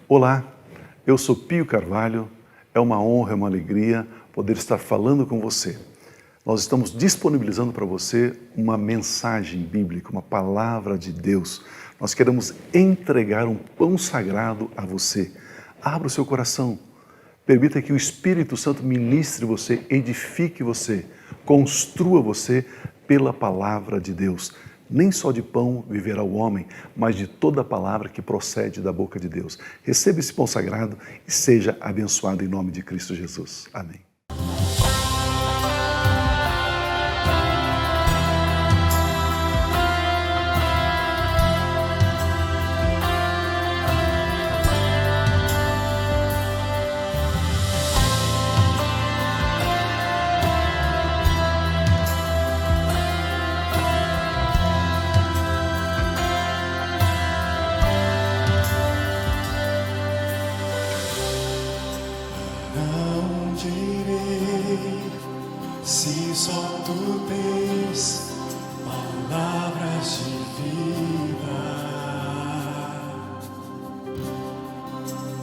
Olá, eu sou Pio Carvalho, é uma honra, é uma alegria poder estar falando com você. Nós estamos disponibilizando para você uma mensagem bíblica, uma palavra de Deus. Nós queremos entregar um pão sagrado a você. Abra o seu coração, permita que o Espírito Santo ministre você, edifique você, construa você pela palavra de Deus. Nem só de pão viverá o homem, mas de toda a palavra que procede da boca de Deus. Receba esse pão sagrado e seja abençoado em nome de Cristo Jesus. Amém. Se só tu tens palavras de vida,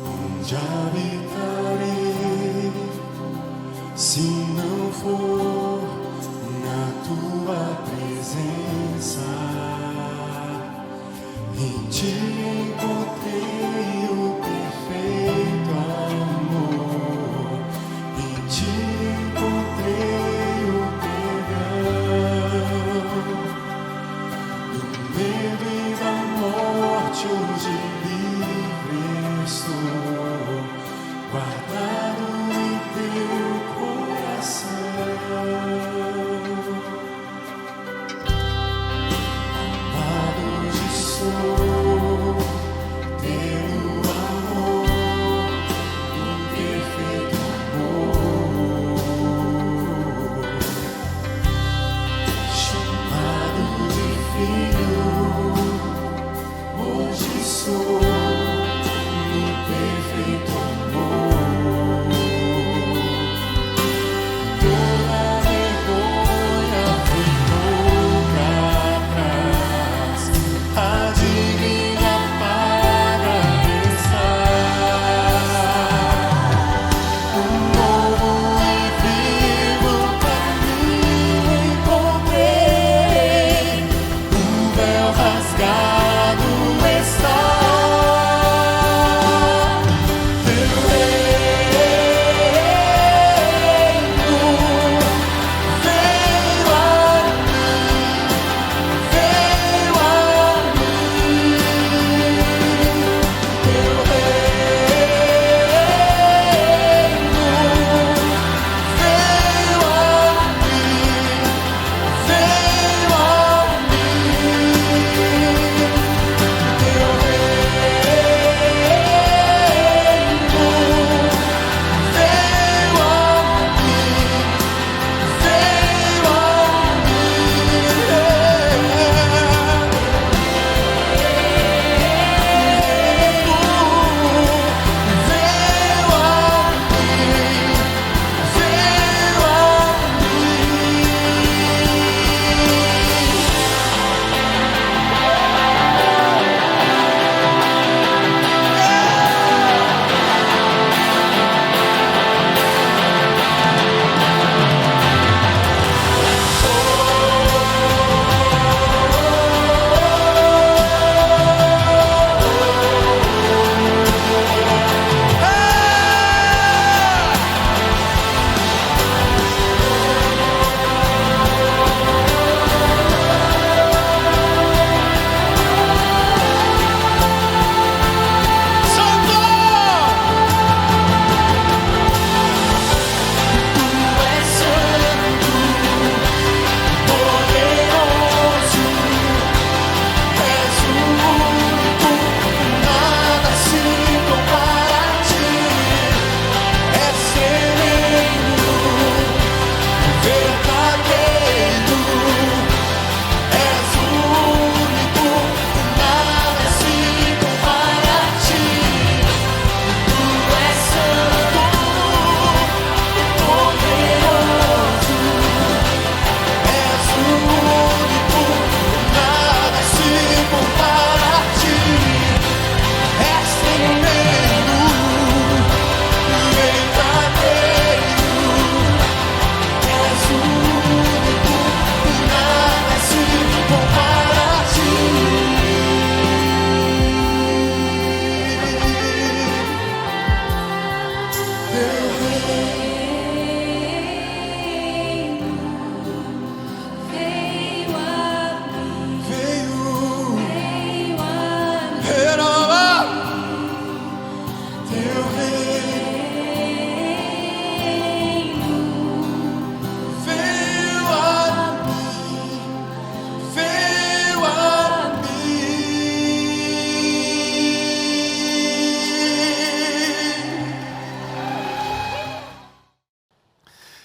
onde habitarei se não for na tua presença? Em ti encontrei o perfeito amor, em ti encontrei o perdão. Do medo e da morte hoje livre estou, guardado em teu coração. Amado de sou,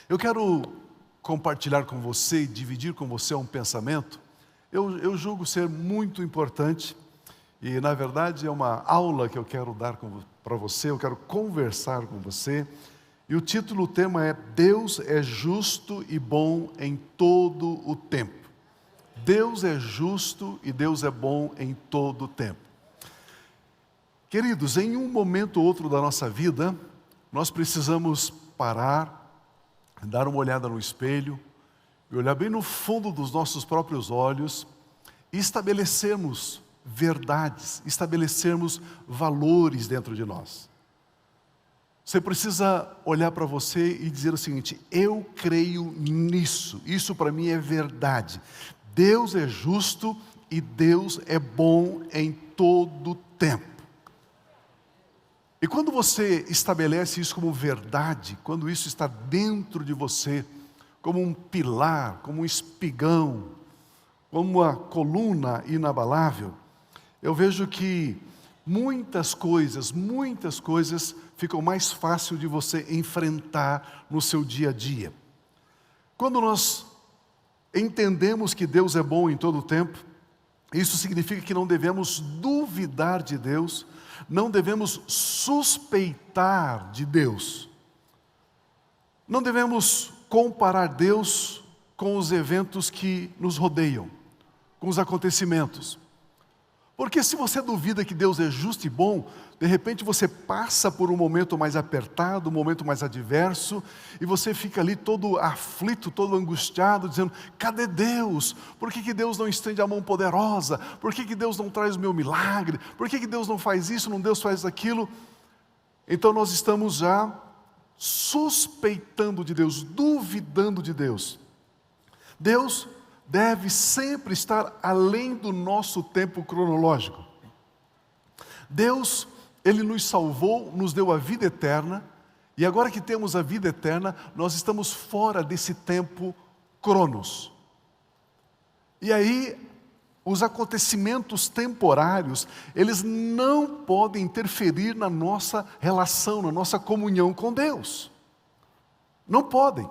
Eu quero compartilhar com você, dividir com você um pensamento, eu julgo ser muito importante, e na verdade é uma aula que eu quero dar para você, eu quero conversar com você, e o título, o tema é Deus é justo e bom em todo o tempo. Deus é justo e Deus é bom em todo o tempo. Queridos, em um momento ou outro da nossa vida, nós precisamos parar, dar uma olhada no espelho, e olhar bem no fundo dos nossos próprios olhos, e estabelecermos verdades, estabelecermos valores dentro de nós. Você precisa olhar para você e dizer o seguinte: eu creio nisso, isso para mim é verdade. Deus é justo e Deus é bom em todo tempo. E quando você estabelece isso como verdade, quando isso está dentro de você, como um pilar, como um espigão, como uma coluna inabalável, eu vejo que muitas coisas ficam mais fácil de você enfrentar no seu dia a dia. Quando nós entendemos que Deus é bom em todo o tempo, isso significa que não devemos duvidar de Deus, não devemos suspeitar de Deus. Não devemos comparar Deus com os eventos que nos rodeiam, com os acontecimentos. Porque se você duvida que Deus é justo e bom, de repente você passa por um momento mais apertado, um momento mais adverso, e você fica ali todo aflito, todo angustiado, dizendo: cadê Deus? Por que Deus não estende a mão poderosa? Por que Deus não traz o meu milagre? Por que Deus não faz isso, não Deus faz aquilo? Então nós estamos já suspeitando de Deus, duvidando de Deus. Deus deve sempre estar além do nosso tempo cronológico. Deus, Ele nos salvou, nos deu a vida eterna, e agora que temos a vida eterna, nós estamos fora desse tempo cronos. E aí, os acontecimentos temporários, eles não podem interferir na nossa relação, na nossa comunhão com Deus. Não podem.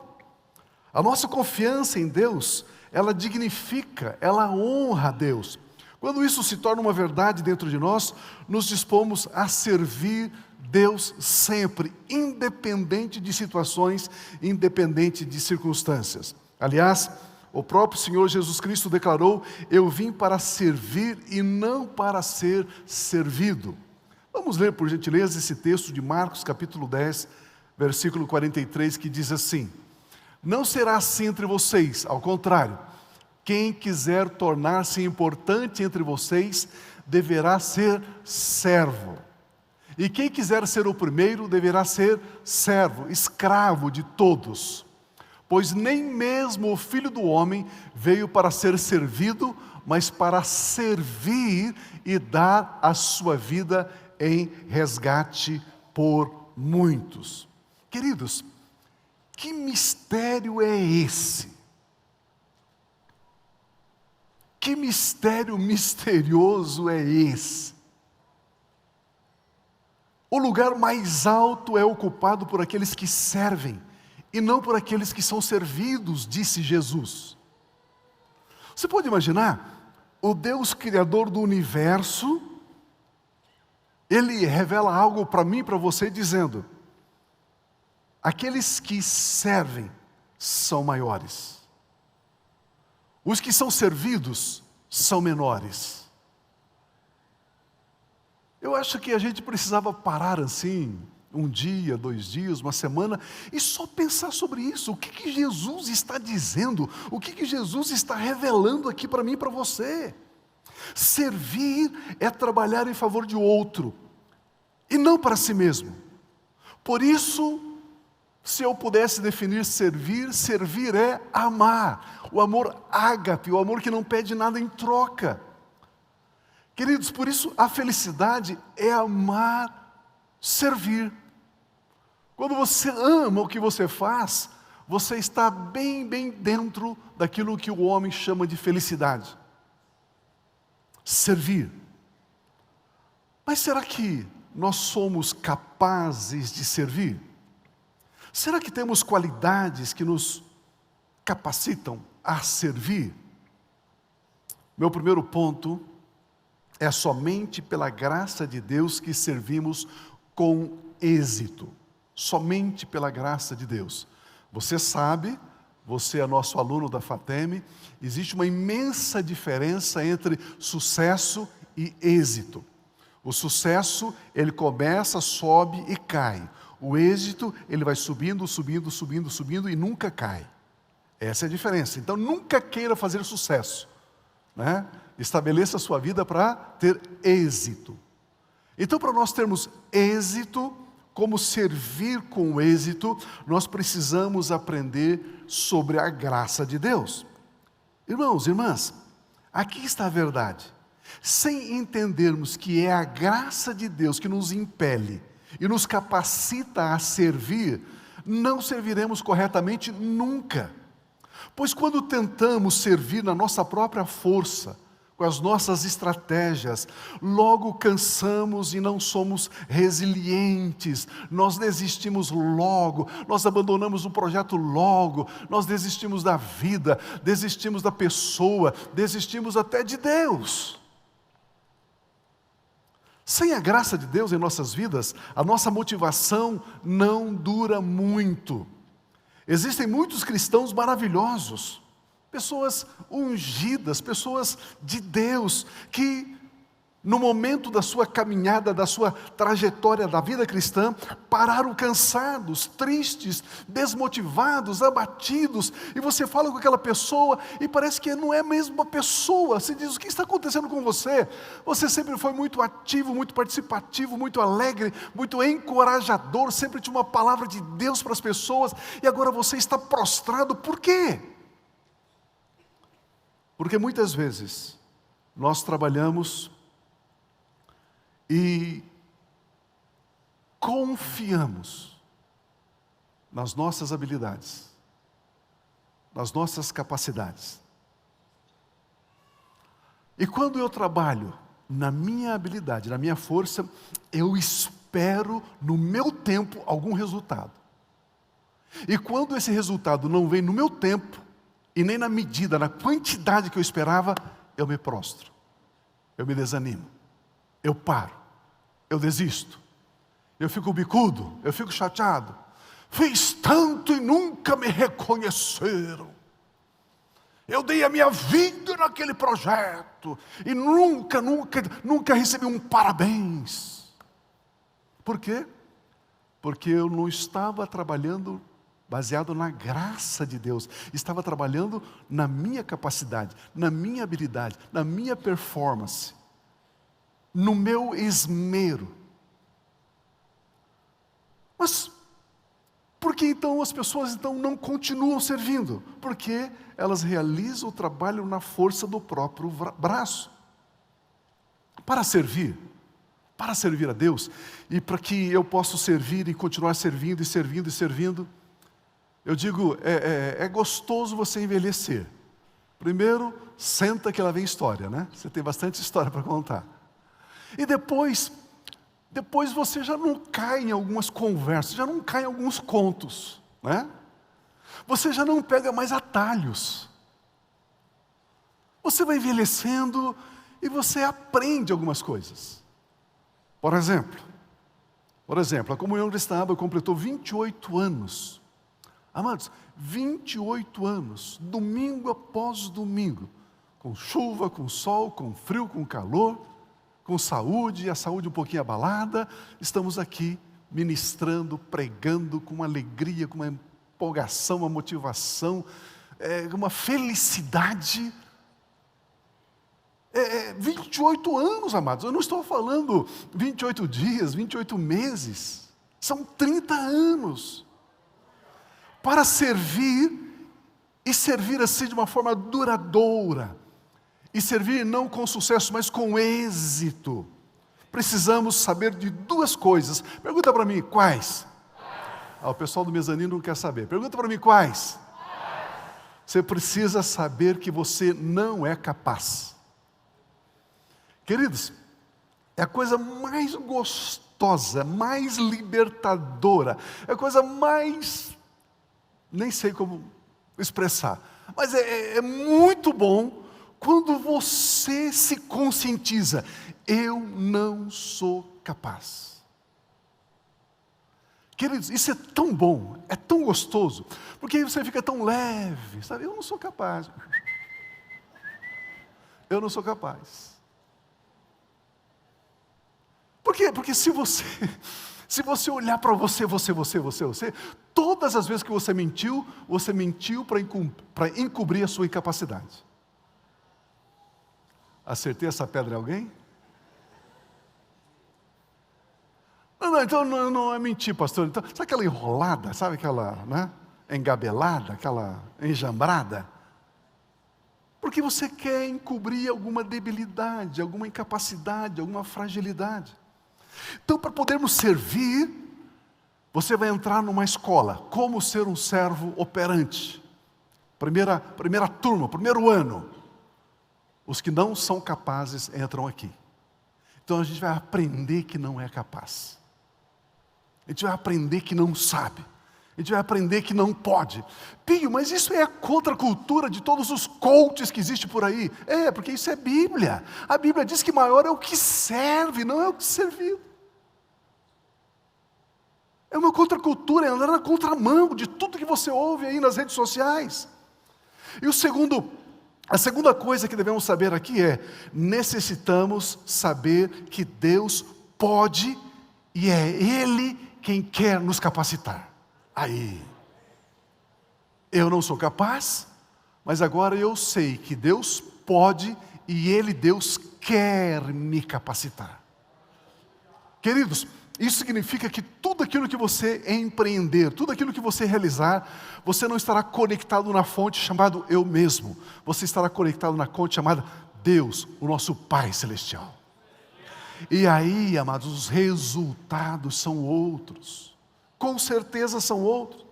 A nossa confiança em Deus, ela dignifica, ela honra a Deus. Quando isso se torna uma verdade dentro de nós, nos dispomos a servir Deus sempre, independente de situações, independente de circunstâncias. Aliás, o próprio Senhor Jesus Cristo declarou: eu vim para servir e não para ser servido. Vamos ler por gentileza esse texto de Marcos capítulo 10, versículo 43, que diz assim: não será assim entre vocês, ao contrário, quem quiser tornar-se importante entre vocês, deverá ser servo. E quem quiser ser o primeiro, deverá ser servo, escravo de todos. Pois nem mesmo o Filho do Homem veio para ser servido, mas para servir e dar a sua vida em resgate por muitos. Queridos, que mistério é esse? Que mistério misterioso é esse? O lugar mais alto é ocupado por aqueles que servem, e não por aqueles que são servidos, disse Jesus. Você pode imaginar? O Deus Criador do universo, Ele revela algo para mim e para você, dizendo: aqueles que servem são maiores. Os que são servidos são menores. Eu acho que a gente precisava parar assim, um dia, 2 dias, uma semana, e só pensar sobre isso. O que Jesus está dizendo? O que Jesus está revelando aqui para mim e para você? Servir é trabalhar em favor de outro, e não para si mesmo. Por isso, se eu pudesse definir servir, servir é amar. O amor ágape, o amor que não pede nada em troca. Queridos, por isso a felicidade é amar, servir. Quando você ama o que você faz, você está bem dentro daquilo que o homem chama de felicidade. Servir. Mas será que nós somos capazes de servir? Será que temos qualidades que nos capacitam a servir? Meu primeiro ponto é somente pela graça de Deus que servimos com êxito. Somente pela graça de Deus. Você sabe, você é nosso aluno da FATEM, existe uma imensa diferença entre sucesso e êxito. O sucesso, ele começa, sobe e cai. O êxito, ele vai subindo, subindo, subindo, subindo e nunca cai. Essa é a diferença. Então, nunca queira fazer sucesso, né? Estabeleça a sua vida para ter êxito. Então, para nós termos êxito, como servir com êxito, nós precisamos aprender sobre a graça de Deus. Irmãos, irmãs, aqui está a verdade. Sem entendermos que é a graça de Deus que nos impele e nos capacita a servir, não serviremos corretamente nunca. Pois quando tentamos servir na nossa própria força, com as nossas estratégias, logo cansamos e não somos resilientes, nós desistimos logo, nós abandonamos o projeto logo, nós desistimos da vida, desistimos da pessoa, desistimos até de Deus. Sem a graça de Deus em nossas vidas, a nossa motivação não dura muito. Existem muitos cristãos maravilhosos, pessoas ungidas, pessoas de Deus, que no momento da sua caminhada, da sua trajetória da vida cristã, pararam cansados, tristes, desmotivados, abatidos, e você fala com aquela pessoa e parece que não é a mesma pessoa. Você diz: o que está acontecendo com você? Você sempre foi muito ativo, muito participativo, muito alegre, muito encorajador, sempre tinha uma palavra de Deus para as pessoas, e agora você está prostrado. Por quê? Porque muitas vezes nós trabalhamos e confiamos nas nossas habilidades, nas nossas capacidades. E quando eu trabalho na minha habilidade, na minha força, eu espero no meu tempo algum resultado. E quando esse resultado não vem no meu tempo, e nem na medida, na quantidade que eu esperava, eu me prostro, eu me desanimo, eu paro, eu desisto, eu fico bicudo, eu fico chateado. Fiz tanto e nunca me reconheceram. Eu dei a minha vida naquele projeto e nunca recebi um parabéns. Por quê? Porque eu não estava trabalhando baseado na graça de Deus, estava trabalhando na minha capacidade, na minha habilidade, na minha performance, no meu esmero. Mas por que então as pessoas não continuam servindo? Porque elas realizam o trabalho na força do próprio braço. Para servir a Deus, e para que eu possa servir e continuar servindo e servindo e servindo, eu digo, é gostoso você envelhecer. Primeiro, senta que lá vem história, né? Você tem bastante história para contar. E depois você já não cai em algumas conversas, já não cai em alguns contos, né? Você já não pega mais atalhos. Você vai envelhecendo e você aprende algumas coisas. Por exemplo, a comunhão cristã completou 28 anos. Amados, 28 anos, domingo após domingo, com chuva, com sol, com frio, com calor, com saúde, a saúde um pouquinho abalada, estamos aqui ministrando, pregando com uma alegria, com uma empolgação, uma motivação, uma felicidade. 28 anos, amados, eu não estou falando 28 dias, 28 meses, são 30 anos. Para servir, e servir assim de uma forma duradoura, e servir não com sucesso, mas com êxito, precisamos saber de duas coisas. Pergunta para mim, quais? O pessoal do mezanino não quer saber. Pergunta para mim, quais? Você precisa saber que você não é capaz. Queridos, é a coisa mais gostosa, mais libertadora, é a coisa mais Nem sei como expressar. Mas é muito bom quando você se conscientiza. Eu não sou capaz. Queridos, isso é tão bom, é tão gostoso, porque aí você fica tão leve, sabe? Eu não sou capaz. Eu não sou capaz. Por quê? Porque se você olhar para você, todas as vezes que você mentiu para encobrir a sua incapacidade. Acertei essa pedra em alguém? Não, então não é mentir, pastor. Então, sabe aquela enrolada, sabe aquela, né, engabelada, aquela enjambrada? Porque você quer encobrir alguma debilidade, alguma incapacidade, alguma fragilidade. Então, para podermos servir, você vai entrar numa escola, como ser um servo operante. Primeira turma, primeiro ano. Os que não são capazes entram aqui. Então a gente vai aprender que não é capaz. A gente vai aprender que não sabe. A gente vai aprender que não pode. Pio, mas isso é a contracultura de todos os coaches que existem por aí. É, porque isso é Bíblia. A Bíblia diz que maior é o que serve, não é o que serviu. É uma contracultura, é andar na contramão de tudo que você ouve aí nas redes sociais. E a segunda coisa que devemos saber aqui é, necessitamos saber que Deus pode e é Ele quem quer nos capacitar. Aí, eu não sou capaz, mas agora eu sei que Deus pode e Deus quer me capacitar. Queridos, isso significa que tudo aquilo que você empreender, tudo aquilo que você realizar, você não estará conectado na fonte chamada eu mesmo. Você estará conectado na fonte chamada Deus, o nosso Pai Celestial. E aí, amados, os resultados são outros. Com certeza são outros.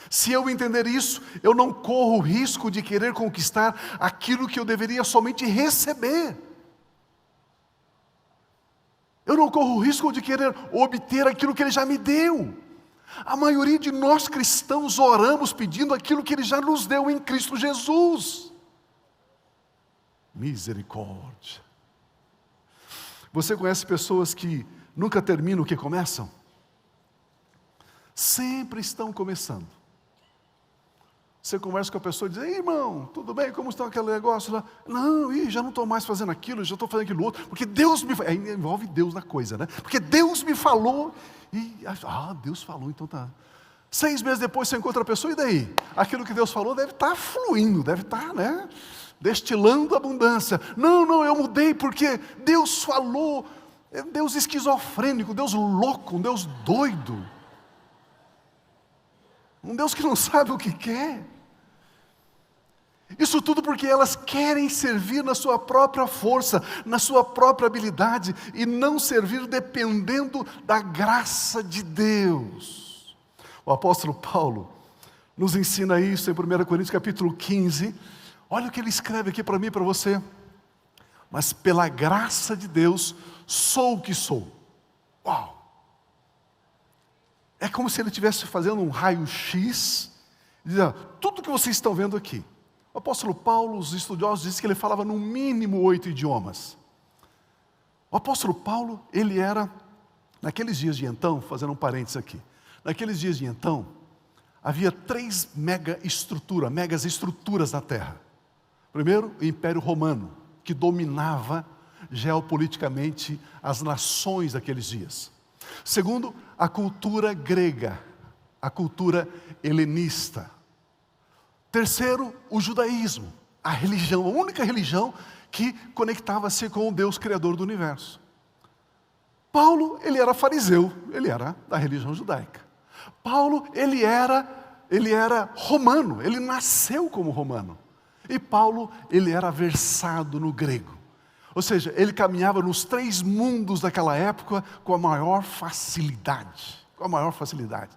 Se eu entender isso, eu não corro o risco de querer conquistar aquilo que eu deveria somente receber. Eu não corro o risco de querer obter aquilo que Ele já me deu. A maioria de nós cristãos oramos pedindo aquilo que Ele já nos deu em Cristo Jesus. Misericórdia. Você conhece pessoas que nunca terminam o que começam? Sempre estão começando. Você conversa com a pessoa e diz, ei, irmão, tudo bem? Como está aquele negócio lá? Não, já não estou mais fazendo aquilo, já estou fazendo aquilo outro, porque Deus me falou. Envolve Deus na coisa, né? Porque Deus me falou, Deus falou, então tá. 6 meses depois você encontra a pessoa, e daí? Aquilo que Deus falou deve estar fluindo, deve estar, né? Destilando abundância. Não, eu mudei porque Deus falou. É Deus esquizofrênico, Deus louco, um Deus doido. Um Deus que não sabe o que quer. Isso tudo porque elas querem servir na sua própria força, na sua própria habilidade, e não servir dependendo da graça de Deus. O apóstolo Paulo nos ensina isso em 1 Coríntios capítulo 15. Olha o que ele escreve aqui para mim e para você. Mas pela graça de Deus, sou o que sou. Uau! É como se ele estivesse fazendo um raio-x, dizendo, tudo que vocês estão vendo aqui. O apóstolo Paulo, os estudiosos dizem que ele falava no mínimo 8 idiomas. O apóstolo Paulo, ele era, naqueles dias de então, fazendo um parênteses aqui, naqueles dias de então, havia 3 megas estruturas na terra. Primeiro, o Império Romano, que dominava geopoliticamente as nações daqueles dias. Segundo, a cultura grega, a cultura helenista. Terceiro, o judaísmo, a religião, a única religião que conectava-se com o Deus Criador do universo. Paulo, ele era fariseu, ele era da religião judaica. Paulo, ele era romano, ele nasceu como romano. E Paulo, ele era versado no grego. Ou seja, ele caminhava nos 3 mundos daquela época com a maior facilidade. Com a maior facilidade.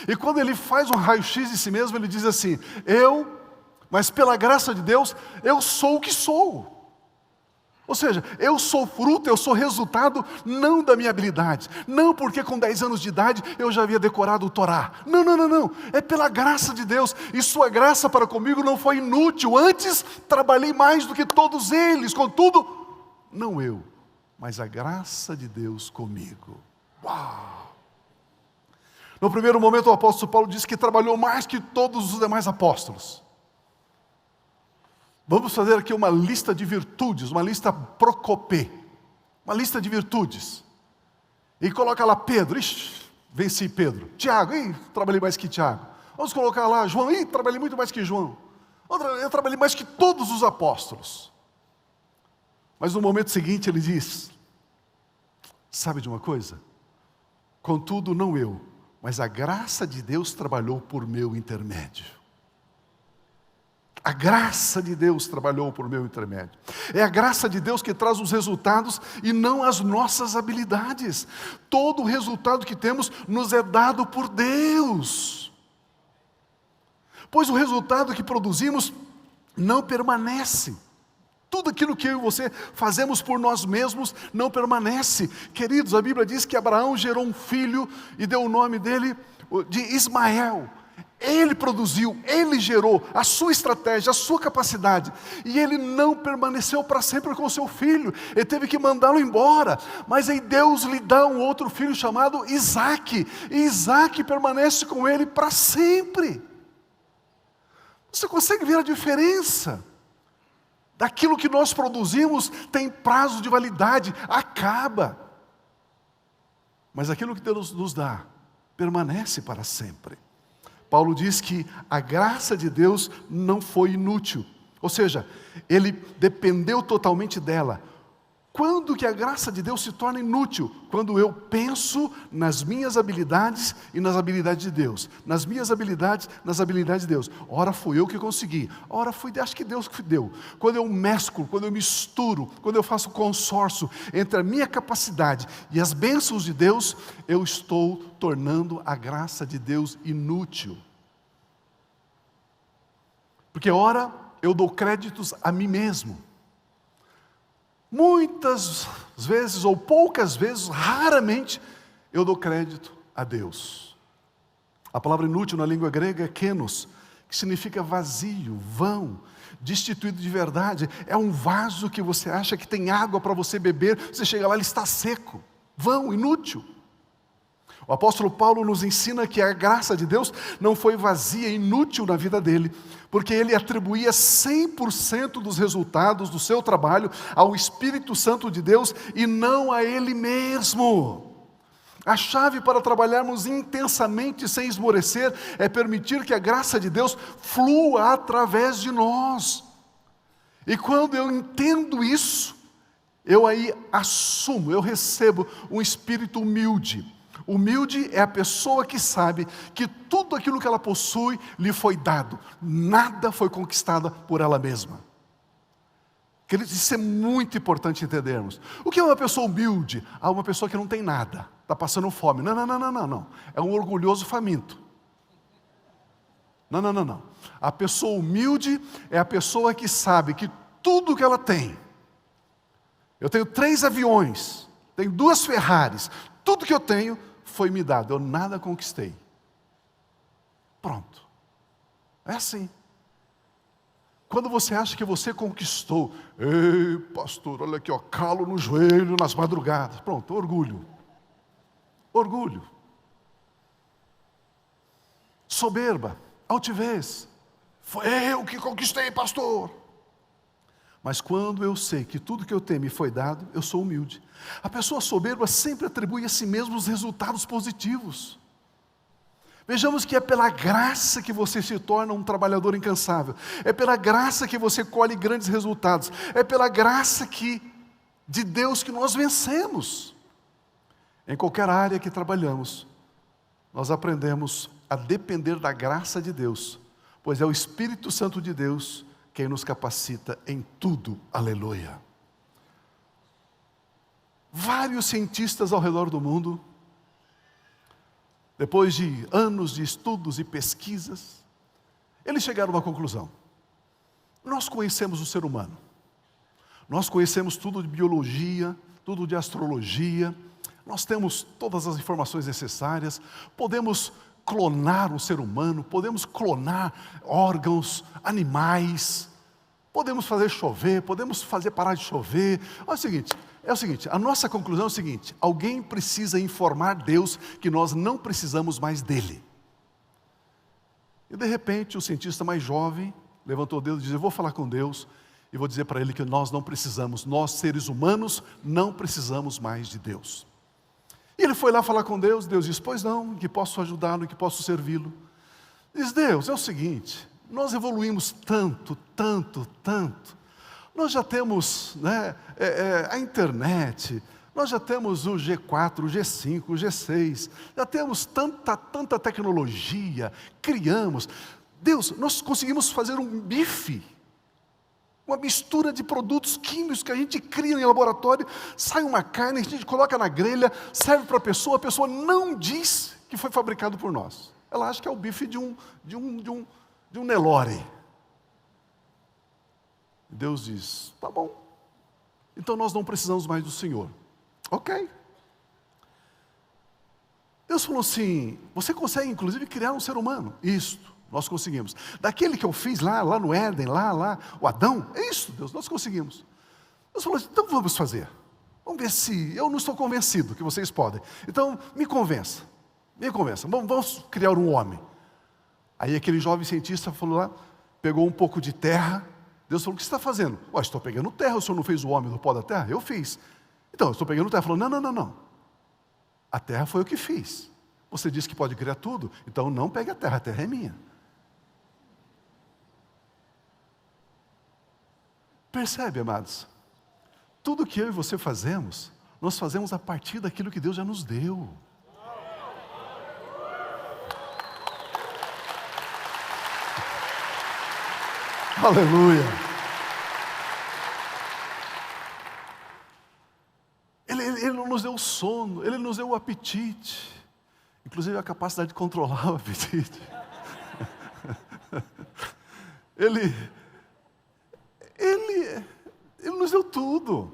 E quando ele faz um raio-x de si mesmo, ele diz assim, mas pela graça de Deus, eu sou o que sou. Ou seja, eu sou fruto, eu sou resultado não da minha habilidade, não porque com 10 anos de idade eu já havia decorado o Torá. Não, não, não, não. É pela graça de Deus. E sua graça para comigo não foi inútil. Antes, trabalhei mais do que todos eles. Contudo, não eu, mas a graça de Deus comigo. Uau! No primeiro momento, o apóstolo Paulo disse que trabalhou mais que todos os demais apóstolos. Vamos fazer aqui uma lista de virtudes, uma lista procopê, uma lista de virtudes. E coloca lá Pedro, venci Pedro. Tiago, trabalhei mais que Tiago. Vamos colocar lá João, trabalhei muito mais que João. Eu trabalhei mais que todos os apóstolos. Mas no momento seguinte ele diz, sabe de uma coisa? Contudo, não eu, mas a graça de Deus trabalhou por meu intermédio. A graça de Deus trabalhou por meu intermédio. É a graça de Deus que traz os resultados e não as nossas habilidades. Todo o resultado que temos nos é dado por Deus. Pois o resultado que produzimos não permanece. Tudo aquilo que eu e você fazemos por nós mesmos não permanece. Queridos, a Bíblia diz que Abraão gerou um filho e deu o nome dele de Ismael. Ele produziu, ele gerou a sua estratégia, a sua capacidade. E ele não permaneceu para sempre com o seu filho. Ele teve que mandá-lo embora. Mas aí Deus lhe dá um outro filho chamado Isaque. E Isaque permanece com ele para sempre. Você consegue ver a diferença? Daquilo que nós produzimos tem prazo de validade, acaba. Mas aquilo que Deus nos dá permanece para sempre. Paulo diz que a graça de Deus não foi inútil. Ou seja, ele dependeu totalmente dela. Quando que a graça de Deus se torna inútil? Quando eu penso nas minhas habilidades e nas habilidades de Deus. Nas minhas habilidades, nas habilidades de Deus. Ora fui eu que consegui. Ora acho que Deus que deu. Quando eu mesclo, quando eu misturo, quando eu faço consórcio entre a minha capacidade e as bênçãos de Deus, eu estou tornando a graça de Deus inútil. Porque ora eu dou créditos a mim mesmo. Muitas vezes, ou poucas vezes, raramente, eu dou crédito a Deus. A palavra inútil na língua grega é kenos, que significa vazio, vão, destituído de verdade. É um vaso que você acha que tem água para você beber, você chega lá, ele está seco. Vão, inútil. O apóstolo Paulo nos ensina que a graça de Deus não foi vazia, inútil na vida dele, porque ele atribuía 100% dos resultados do seu trabalho ao Espírito Santo de Deus e não a ele mesmo. A chave para trabalharmos intensamente sem esmorecer é permitir que a graça de Deus flua através de nós. E quando eu entendo isso, eu aí assumo, eu recebo um espírito humilde. Humilde é a pessoa que sabe que tudo aquilo que ela possui lhe foi dado. Nada foi conquistado por ela mesma. Queridos, isso é muito importante entendermos. O que é uma pessoa humilde? Uma pessoa que não tem nada, está passando fome. Não. É um orgulhoso faminto. Não. A pessoa humilde é a pessoa que sabe que tudo que ela tem. Eu tenho 3 aviões, tenho 2 Ferraris, tudo que eu tenho foi me dado, eu nada conquistei. Pronto. É assim. Quando você acha que você conquistou, ei, pastor, olha aqui, calo no joelho nas madrugadas. Pronto, orgulho. Orgulho. Soberba, altivez. Foi eu que conquistei, pastor. Mas quando eu sei que tudo que eu tenho me foi dado, eu sou humilde. A pessoa soberba sempre atribui a si mesmo os resultados positivos. Vejamos que é pela graça que você se torna um trabalhador incansável. É pela graça que você colhe grandes resultados. É pela graça de Deus que nós vencemos. Em qualquer área que trabalhamos, nós aprendemos a depender da graça de Deus, pois é o Espírito Santo de Deus quem nos capacita em tudo. Aleluia. Vários cientistas ao redor do mundo, depois de anos de estudos e pesquisas, eles chegaram a uma conclusão. Nós conhecemos o ser humano. Nós conhecemos tudo de biologia, tudo de astrologia, nós temos todas as informações necessárias, podemos clonar um ser humano, podemos clonar órgãos, animais, podemos fazer chover, podemos fazer parar de chover. É o seguinte, a nossa conclusão é o seguinte: alguém precisa informar Deus que nós não precisamos mais dele. E de repente o cientista mais jovem levantou o dedo e disse: eu vou falar com Deus e vou dizer para ele que nós não precisamos, nós seres humanos não precisamos mais de Deus. E ele foi lá falar com Deus, Deus disse: pois não, em que posso ajudá-lo, em que posso servi-lo. Diz: Deus, é o seguinte, nós evoluímos tanto, nós já temos a internet, nós já temos o G4, o G5, o G6, já temos tanta tecnologia, criamos. Deus, nós conseguimos fazer um bife, uma mistura de produtos químicos que a gente cria em laboratório, sai uma carne, a gente coloca na grelha, serve para a pessoa não diz que foi fabricado por nós. Ela acha que é o bife de um Nelore. Deus diz: tá bom, então nós não precisamos mais do Senhor. Ok. Deus falou assim: você consegue inclusive criar um ser humano? Isto, nós conseguimos. Daquele que eu fiz lá no Éden, lá, o Adão, é isso, Deus, nós conseguimos. Deus falou assim: então vamos fazer. Vamos ver se, eu não estou convencido que vocês podem. Então me convença, vamos criar um homem. Aí aquele jovem cientista falou lá, pegou um pouco de terra. Deus falou: o que você está fazendo? Estou pegando terra, o senhor não fez o homem do pó da terra? Eu fiz. Então, eu estou pegando terra. Falou: não. A terra foi eu que fiz. Você disse que pode criar tudo, então não pegue a terra é minha. Percebe, amados? Tudo que eu e você fazemos, nós fazemos a partir daquilo que Deus já nos deu. Aleluia! Ele não nos deu o sono, Ele nos deu o apetite, inclusive a capacidade de controlar o apetite. Ele nos deu tudo.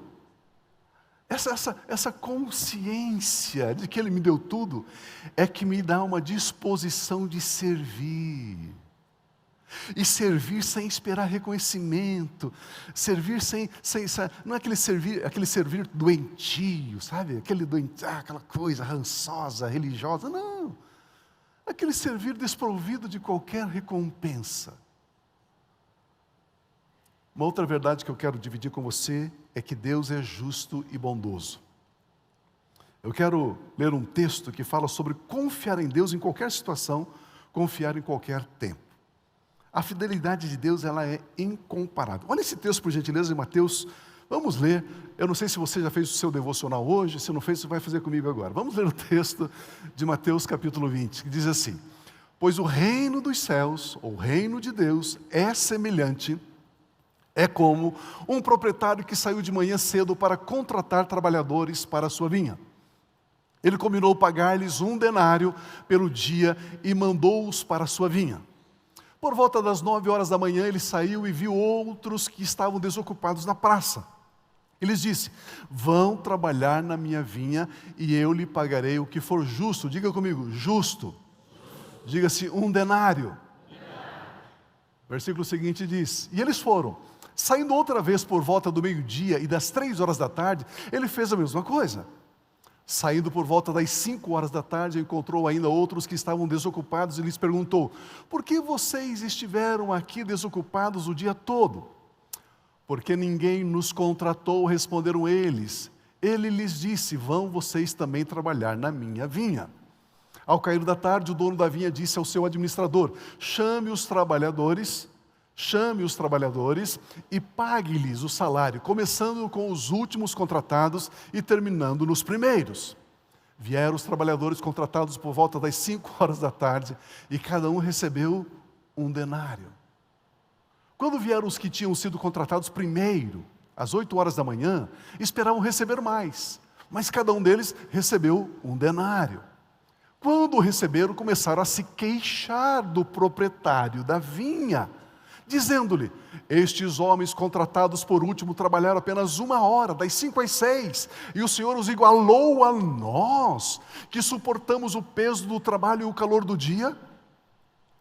Essa consciência de que Ele me deu tudo é que me dá uma disposição de servir. E servir sem esperar reconhecimento, servir sem não é aquele servir doentio, sabe? Aquela coisa rançosa, religiosa, não. Aquele servir desprovido de qualquer recompensa. Uma outra verdade que eu quero dividir com você é que Deus é justo e bondoso. Eu quero ler um texto que fala sobre confiar em Deus em qualquer situação, confiar em qualquer tempo. A fidelidade de Deus, ela é incomparável. Olha esse texto, por gentileza, de Mateus. Vamos ler. Eu não sei se você já fez o seu devocional hoje. Se não fez, você vai fazer comigo agora. Vamos ler o texto de Mateus capítulo 20, que diz assim: pois o reino dos céus, ou o reino de Deus, é semelhante, é como um proprietário que saiu de manhã cedo para contratar trabalhadores para a sua vinha. Ele combinou pagar-lhes 1 denário pelo dia e mandou-os para a sua vinha. Por volta das 9 horas da manhã, ele saiu e viu outros que estavam desocupados na praça. Ele lhes disse: vão trabalhar na minha vinha e eu lhe pagarei o que for justo. Diga comigo, justo. Diga-se 1 denário. Versículo seguinte diz: e eles foram. Saindo outra vez por volta do meio-dia e das 3 horas da tarde, ele fez a mesma coisa. Saindo por volta das 5 horas da tarde, encontrou ainda outros que estavam desocupados e lhes perguntou: por que vocês estiveram aqui desocupados o dia todo? Porque ninguém nos contratou, responderam eles. Ele lhes disse: vão vocês também trabalhar na minha vinha. Ao cair da tarde, o dono da vinha disse ao seu administrador: chame os trabalhadores e pague-lhes o salário, começando com os últimos contratados e terminando nos primeiros. Vieram os trabalhadores contratados por volta das 5 horas da tarde e cada um recebeu 1 denário. Quando vieram os que tinham sido contratados primeiro, às 8 horas da manhã, esperavam receber mais, mas cada um deles recebeu 1 denário. Quando o receberam, começaram a se queixar do proprietário da vinha, dizendo-lhe: estes homens contratados por último trabalharam apenas 1 hora, das 5 às 6, e o Senhor os igualou a nós, que suportamos o peso do trabalho e o calor do dia?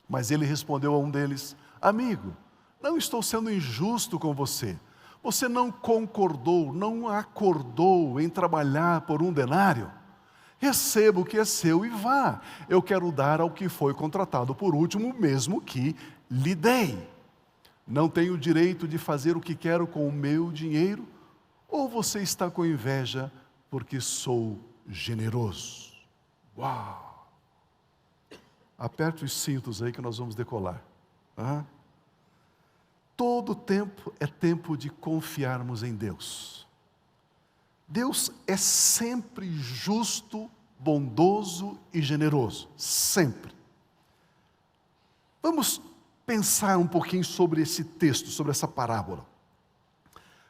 Mas ele respondeu a um deles: amigo, não estou sendo injusto com você. Você não concordou, não acordou em trabalhar por 1 denário? Receba o que é seu e vá. Eu quero dar ao que foi contratado por último, mesmo que lhe dei. Não tenho o direito de fazer o que quero com o meu dinheiro? Ou você está com inveja porque sou generoso? Uau! Aperte os cintos aí que nós vamos decolar. Todo tempo é tempo de confiarmos em Deus. Deus é sempre justo, bondoso e generoso. Sempre. Vamos pensar um pouquinho sobre esse texto, sobre essa parábola.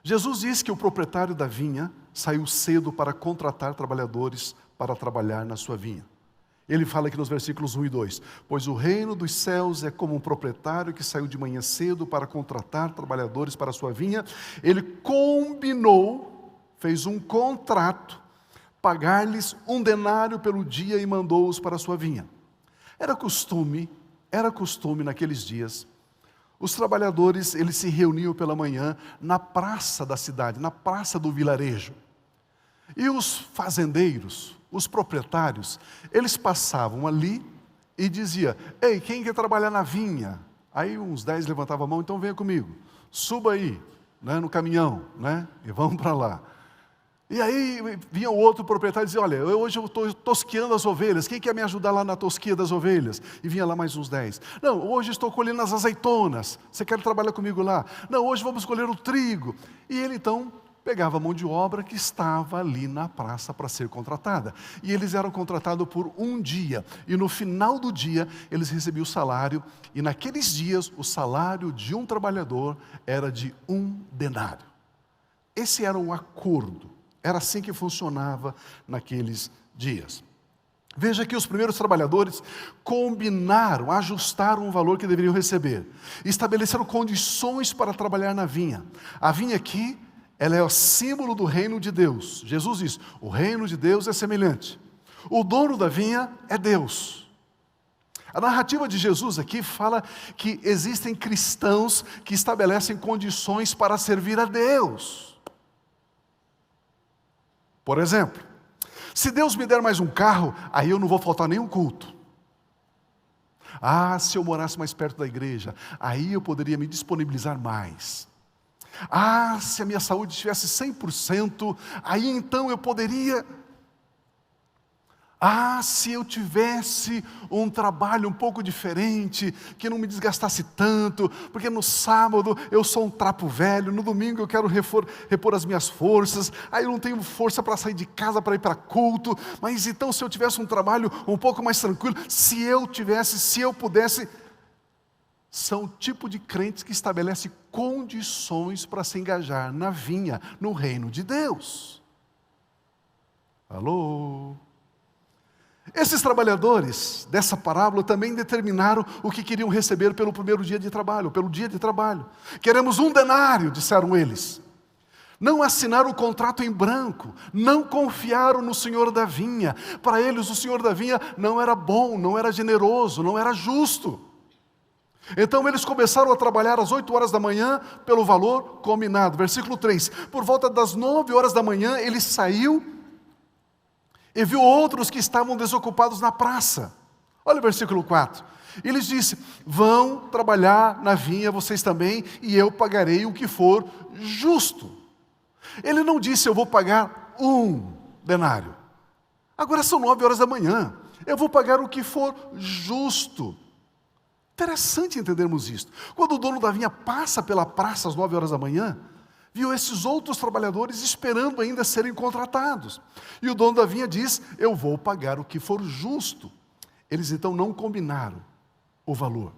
Jesus diz que o proprietário da vinha saiu cedo para contratar trabalhadores para trabalhar na sua vinha. Ele fala aqui nos versículos 1 e 2. Pois o reino dos céus é como um proprietário que saiu de manhã cedo para contratar trabalhadores para a sua vinha. Ele fez um contrato, pagar-lhes 1 denário pelo dia e mandou-os para a sua vinha. Era costume naqueles dias, os trabalhadores, eles se reuniam pela manhã na praça da cidade, na praça do vilarejo. E os fazendeiros, os proprietários, eles passavam ali e diziam: ei, quem quer trabalhar na vinha? Aí uns 10 levantavam a mão: então venha comigo, suba aí, no caminhão, e vamos para lá. E aí vinha o outro proprietário e dizia: olha, hoje eu estou tosqueando as ovelhas, quem quer me ajudar lá na tosquia das ovelhas? E vinha lá mais uns 10. Não, hoje estou colhendo as azeitonas, você quer trabalhar comigo lá? Não, hoje vamos colher o trigo. E ele então pegava a mão de obra que estava ali na praça para ser contratada. E eles eram contratados por 1 dia. E no final do dia, eles recebiam o salário. E naqueles dias, o salário de um trabalhador era de 1 denário. Esse era um acordo. Era assim que funcionava naqueles dias. Veja que os primeiros trabalhadores combinaram, ajustaram o valor que deveriam receber. Estabeleceram condições para trabalhar na vinha. A vinha aqui, ela é o símbolo do reino de Deus. Jesus diz: o reino de Deus é semelhante. O dono da vinha é Deus. A narrativa de Jesus aqui fala que existem cristãos que estabelecem condições para servir a Deus. Por exemplo, se Deus me der mais um carro, aí eu não vou faltar nenhum culto. Se eu morasse mais perto da igreja, aí eu poderia me disponibilizar mais. Se a minha saúde estivesse 100%, aí então eu poderia... se eu tivesse um trabalho um pouco diferente, que não me desgastasse tanto, porque no sábado eu sou um trapo velho, no domingo eu quero repor as minhas forças, aí eu não tenho força para sair de casa para ir para culto, mas então se eu tivesse um trabalho um pouco mais tranquilo, se eu pudesse... São o tipo de crentes que estabelece condições para se engajar na vinha, no reino de Deus. Alô? Esses trabalhadores dessa parábola também determinaram o que queriam receber pelo primeiro dia de trabalho, pelo dia de trabalho. Queremos 1 denário, disseram eles. Não assinaram o contrato em branco, não confiaram no Senhor da vinha. Para eles o Senhor da vinha não era bom, não era generoso, não era justo. Então eles começaram a trabalhar às 8 horas da manhã pelo valor combinado. Versículo 3, por volta das 9 horas da manhã ele saiu e viu outros que estavam desocupados na praça. Olha o versículo 4. Ele disse: vão trabalhar na vinha vocês também, e eu pagarei o que for justo. Ele não disse: eu vou pagar 1 denário. Agora são 9 horas da manhã. Eu vou pagar o que for justo. Interessante entendermos isto. Quando o dono da vinha passa pela praça às 9 horas da manhã, viu esses outros trabalhadores esperando ainda serem contratados. E o dono da vinha diz: eu vou pagar o que for justo. Eles então não combinaram o valor,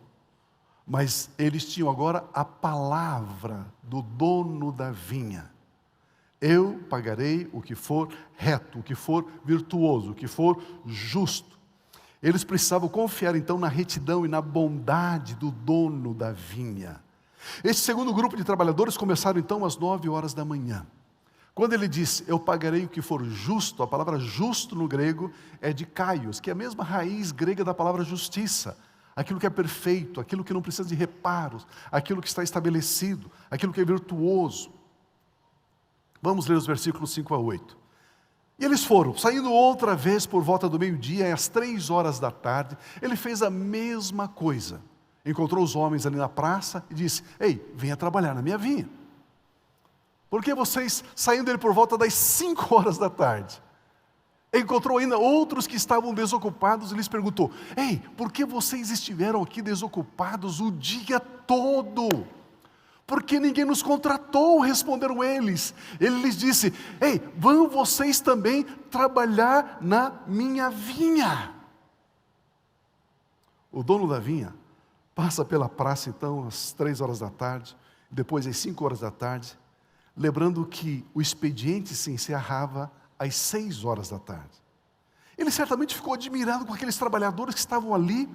mas eles tinham agora a palavra do dono da vinha. Eu pagarei o que for reto, o que for virtuoso, o que for justo. Eles precisavam confiar então na retidão e na bondade do dono da vinha. Esse segundo grupo de trabalhadores começaram então às 9 horas da manhã. Quando ele disse, eu pagarei o que for justo, a palavra justo no grego é de kaios, que é a mesma raiz grega da palavra justiça. Aquilo que é perfeito, aquilo que não precisa de reparos, aquilo que está estabelecido, aquilo que é virtuoso. Vamos ler os versículos 5 a 8. E eles foram, saindo outra vez por volta do meio-dia, às 3 horas da tarde, ele fez a mesma coisa. Encontrou os homens ali na praça e disse, ei, venha trabalhar na minha vinha. Por que vocês, saindo dele por volta das 5 horas da tarde, encontrou ainda outros que estavam desocupados e lhes perguntou, ei, por que vocês estiveram aqui desocupados o dia todo? Porque ninguém nos contratou, responderam eles. Ele lhes disse, ei, vão vocês também trabalhar na minha vinha. O dono da vinha passa pela praça então às 3 horas da tarde, depois às 5 horas da tarde, lembrando que o expediente se encerrava às 6 horas da tarde. Ele certamente ficou admirado com aqueles trabalhadores que estavam ali.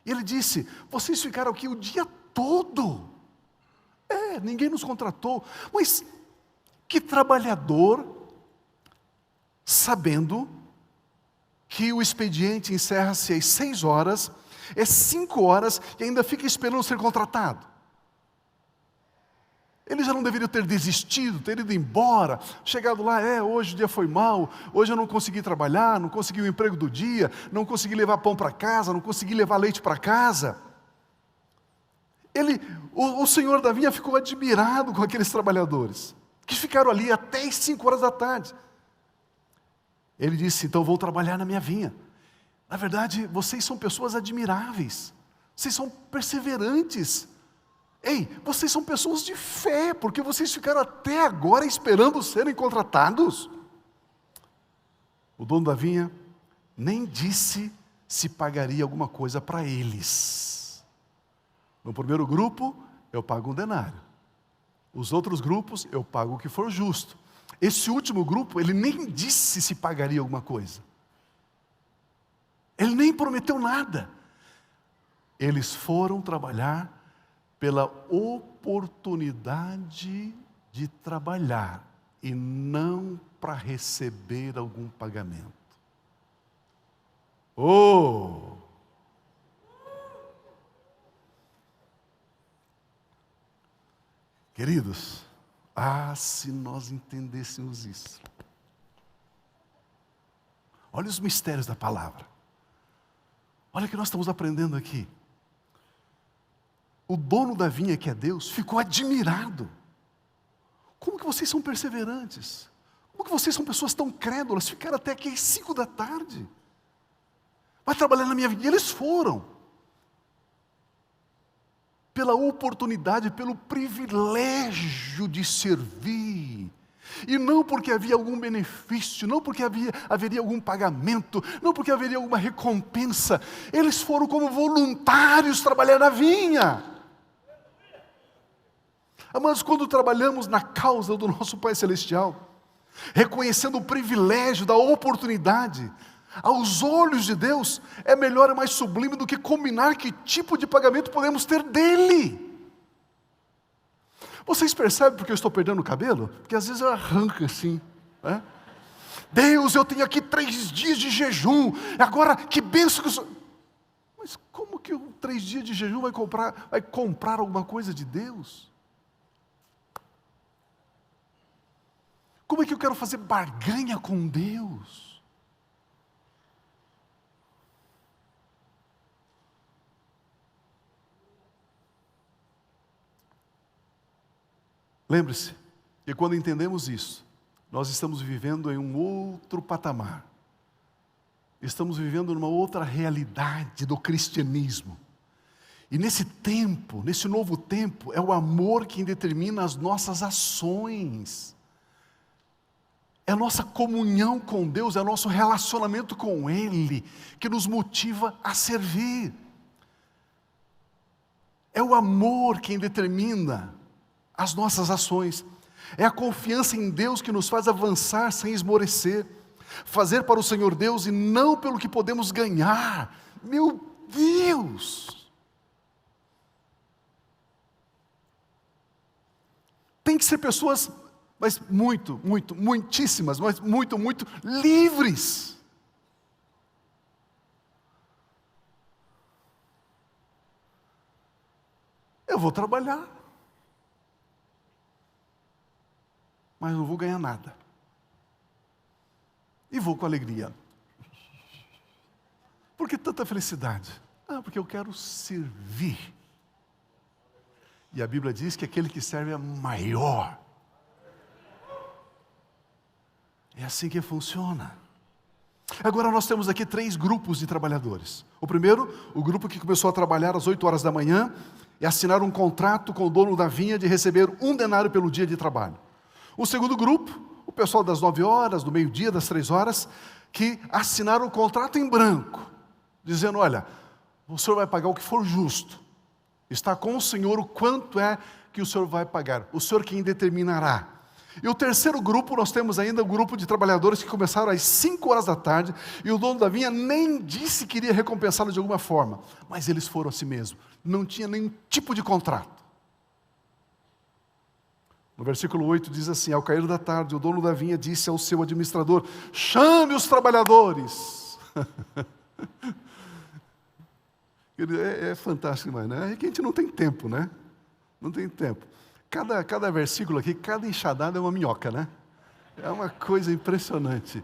E ele disse, vocês ficaram aqui o dia todo. Ninguém nos contratou. Mas que trabalhador, sabendo que o expediente encerra-se às 6 horas, é 5 horas e ainda fica esperando ser contratado? Ele já não deveria ter desistido, ter ido embora, chegado lá, hoje o dia foi mau, hoje eu não consegui trabalhar, não consegui o emprego do dia, não consegui levar pão para casa, não consegui levar leite para casa. O senhor da vinha ficou admirado com aqueles trabalhadores, que ficaram ali até as 5 horas da tarde. Ele disse, então vou trabalhar na minha vinha. Na verdade, vocês são pessoas admiráveis, vocês são perseverantes. Ei, vocês são pessoas de fé, porque vocês ficaram até agora esperando serem contratados. O dono da vinha nem disse se pagaria alguma coisa para eles. No primeiro grupo, eu pago 1 denário. Os outros grupos, eu pago o que for justo. Esse último grupo, ele nem disse se pagaria alguma coisa. Ele nem prometeu nada. Eles foram trabalhar pela oportunidade de trabalhar e não para receber algum pagamento. Queridos, se nós entendêssemos isso. Olha os mistérios da palavra. Olha o que nós estamos aprendendo aqui. O dono da vinha, que é Deus, ficou admirado. Como que vocês são perseverantes? Como que vocês são pessoas tão crédulas? Ficaram até aqui às 5 da tarde. Vai trabalhar na minha vinha. E eles foram. Pela oportunidade, pelo privilégio de servir. E não porque havia algum benefício, não porque haveria algum pagamento, não porque haveria alguma recompensa. Eles foram como voluntários trabalhar na vinha. Amados, quando trabalhamos na causa do nosso Pai Celestial, reconhecendo o privilégio da oportunidade, aos olhos de Deus, é melhor e mais sublime do que combinar que tipo de pagamento podemos ter dele. Vocês percebem porque eu estou perdendo o cabelo? Porque às vezes eu arranco assim, né? Deus, eu tenho aqui 3 dias de jejum, agora que bênção que eu sou. Mas como que 3 dias de jejum vai comprar alguma coisa de Deus? Como é que eu quero fazer barganha com Deus? Lembre-se que quando entendemos isso, nós estamos vivendo em um outro patamar. Estamos vivendo numa outra realidade do cristianismo. E nesse tempo, nesse novo tempo, é o amor quem determina as nossas ações. É a nossa comunhão com Deus, é o nosso relacionamento com Ele, que nos motiva a servir. É o amor quem determina as nossas ações. É a confiança em Deus que nos faz avançar sem esmorecer. Fazer para o Senhor Deus e não pelo que podemos ganhar. Meu Deus! Tem que ser pessoas, mas muitíssimas, mas muito livres. Eu vou trabalhar, mas não vou ganhar nada. E vou com alegria. Por que tanta felicidade? Porque eu quero servir. E a Bíblia diz que aquele que serve é maior. É assim que funciona. Agora nós temos aqui 3 grupos de trabalhadores. O primeiro, o grupo que começou a trabalhar às 8 horas da manhã e assinar um contrato com o dono da vinha de receber 1 denário pelo dia de trabalho. O segundo grupo, o pessoal das 9 horas, do meio-dia, das 3 horas, que assinaram o contrato em branco, dizendo, olha, o senhor vai pagar o que for justo. Está com o senhor o quanto é que o senhor vai pagar. O senhor quem determinará. E o terceiro grupo, nós temos ainda um grupo de trabalhadores que começaram às 5 horas da tarde, e o dono da vinha nem disse que iria recompensá-los de alguma forma, mas eles foram a si mesmo. Não tinha nenhum tipo de contrato. No versículo 8 diz assim, ao cair da tarde, o dono da vinha disse ao seu administrador, chame os trabalhadores. É fantástico demais, né? É que a gente não tem tempo, né? Não tem tempo. Cada versículo aqui, cada enxadada é uma minhoca, né? É uma coisa impressionante.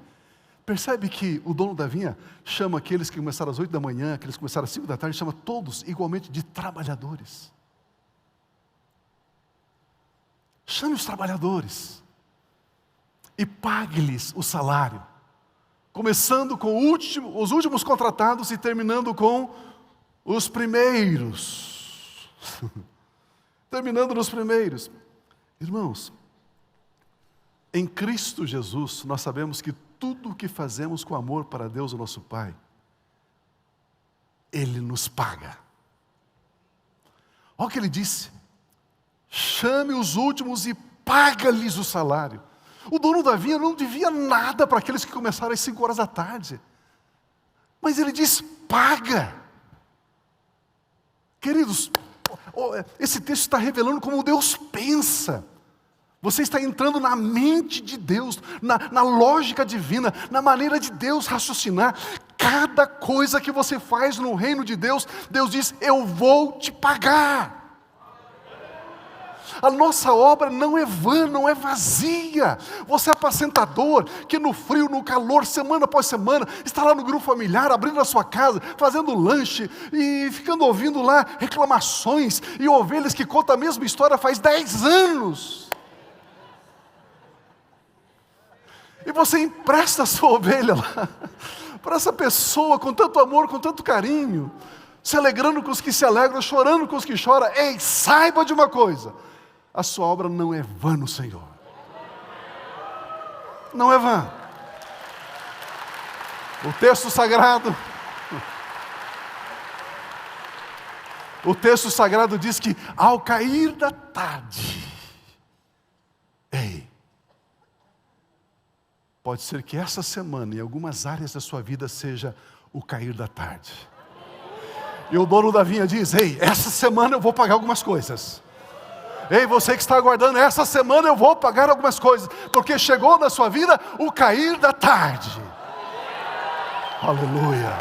Percebe que o dono da vinha chama aqueles que começaram às 8 da manhã, aqueles que começaram às 5 da tarde, chama todos igualmente de trabalhadores. Chame os trabalhadores e pague-lhes o salário, começando com os últimos contratados e terminando com os primeiros. Terminando nos primeiros. Irmãos, em Cristo Jesus, nós sabemos que tudo o que fazemos com amor para Deus, o nosso Pai, Ele nos paga. Olha o que Ele disse. Chame os últimos e paga-lhes o salário. O dono da vinha não devia nada para aqueles que começaram às 5 horas da tarde. Mas Ele diz, paga. Queridos, esse texto está revelando como Deus pensa. Você está entrando na mente de Deus, na lógica divina, na maneira de Deus raciocinar. Cada coisa que você faz no reino de Deus, Deus diz, eu vou te pagar. A nossa obra não é vã, não é vazia. Você é apacentador, que no frio, no calor, semana após semana, está lá no grupo familiar, abrindo a sua casa, fazendo lanche, e ficando ouvindo lá reclamações, e ovelhas que contam a mesma história faz 10 anos. E você empresta a sua ovelha lá, para essa pessoa com tanto amor, com tanto carinho, se alegrando com os que se alegram, chorando com os que choram. Ei, saiba de uma coisa, a sua obra não é vã no Senhor. Não é vã. O texto sagrado diz que ao cair da tarde, ei, pode ser que essa semana, em algumas áreas da sua vida, seja o cair da tarde. E o dono da vinha diz, ei, essa semana eu vou pagar algumas coisas. Ei, você que está aguardando, essa semana eu vou pagar algumas coisas, porque chegou na sua vida o cair da tarde. Aleluia,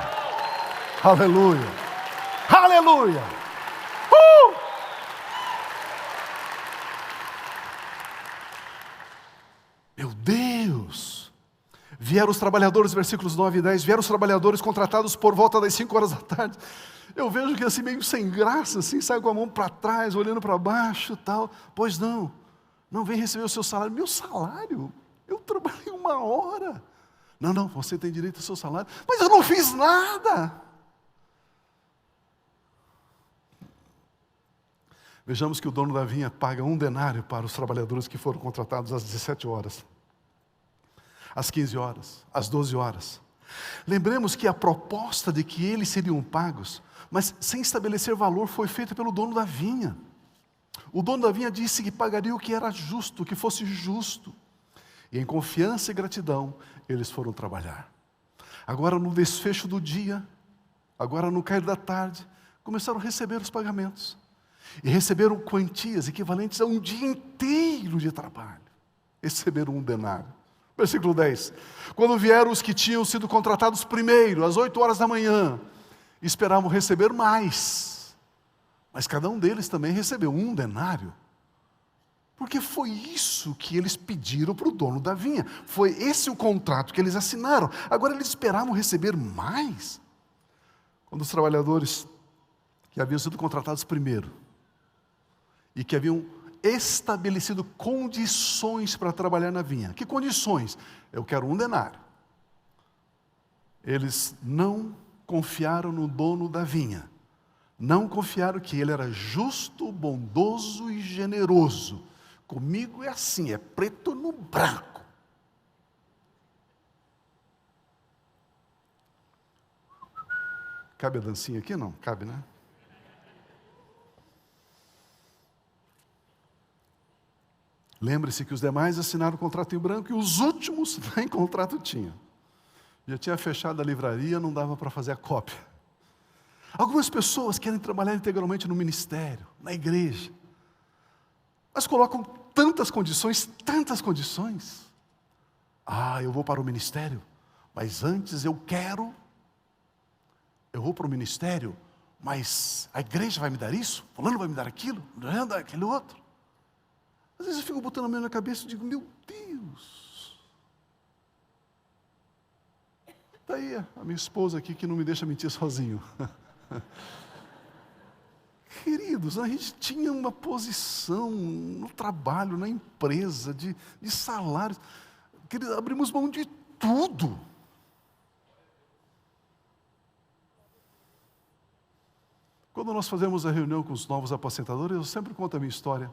aleluia, aleluia. Meu Deus! Vieram os trabalhadores, versículos 9 e 10, vieram os trabalhadores contratados por volta das 5 horas da tarde. Eu vejo que assim, meio sem graça, assim, sai com a mão para trás, olhando para baixo e tal. Pois não vem receber o seu salário. Meu salário? Eu trabalhei 1 hora. Não, você tem direito ao seu salário. Mas eu não fiz nada. Vejamos que o dono da vinha paga 1 denário para os trabalhadores que foram contratados às 17 horas. Às 15 horas, às 12 horas. Lembremos que a proposta de que eles seriam pagos, mas sem estabelecer valor, foi feita pelo dono da vinha. O dono da vinha disse que pagaria o que era justo, o que fosse justo. E em confiança e gratidão, eles foram trabalhar. Agora no desfecho do dia, agora no cair da tarde, começaram a receber os pagamentos. e receberam quantias equivalentes a um dia inteiro de trabalho. Receberam 1 denário. Versículo 10. Quando vieram os que tinham sido contratados primeiro, às 8 horas da manhã, esperavam receber mais. Mas cada um deles também recebeu 1 denário. Porque foi isso que eles pediram para o dono da vinha. Foi esse o contrato que eles assinaram. Agora eles esperavam receber mais. Quando os trabalhadores que haviam sido contratados primeiro e que haviam estabelecido condições para trabalhar na vinha. Que condições? Eu quero 1 denário. Eles não confiaram no dono da vinha. Não confiaram que ele era justo, bondoso e generoso. Comigo é assim, é preto no branco. Cabe a dancinha aqui? Não, cabe, né? Lembre-se que os demais assinaram o contrato em branco e os últimos nem contrato tinham. Já tinha fechado a livraria, não dava para fazer a cópia. Algumas pessoas querem trabalhar integralmente no ministério, na igreja. Mas colocam tantas condições. Eu vou para o ministério, mas antes eu vou para o ministério, mas a igreja vai me dar isso, fulano vai me dar aquilo, não dar aquele outro. Às vezes eu fico botando a mão na cabeça e digo, meu Deus. Está aí a minha esposa aqui que não me deixa mentir sozinho. Queridos, a gente tinha uma posição no trabalho, na empresa, de salários. Queridos, abrimos mão de tudo. Quando nós fazemos a reunião com os novos apacentadores, eu sempre conto a minha história.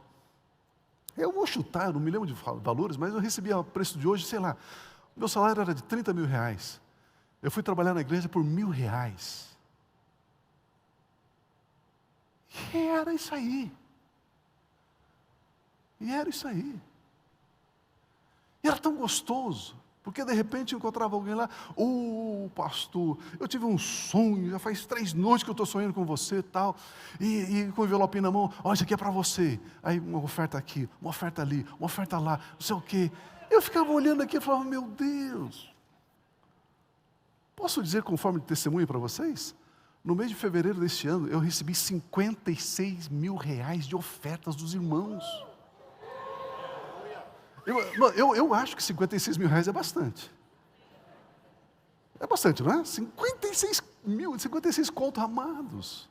Eu vou chutar, eu não me lembro de valores, mas eu recebia o preço de hoje, sei lá, meu salário era de 30 mil reais. Eu fui trabalhar na igreja por R$1.000. E era isso aí. E era tão gostoso, porque de repente eu encontrava alguém lá, pastor, eu tive um sonho, já faz 3 noites que eu estou sonhando com você e tal, e com o envelope na mão, isso aqui é para você, aí uma oferta aqui, uma oferta ali, uma oferta lá, não sei o quê. Eu ficava olhando aqui e falava, meu Deus. Posso dizer conforme testemunho para vocês? No mês de fevereiro deste ano, eu recebi R$56 mil de ofertas dos irmãos. Eu acho que R$56 mil é bastante. É bastante, não é? 56 contos amados.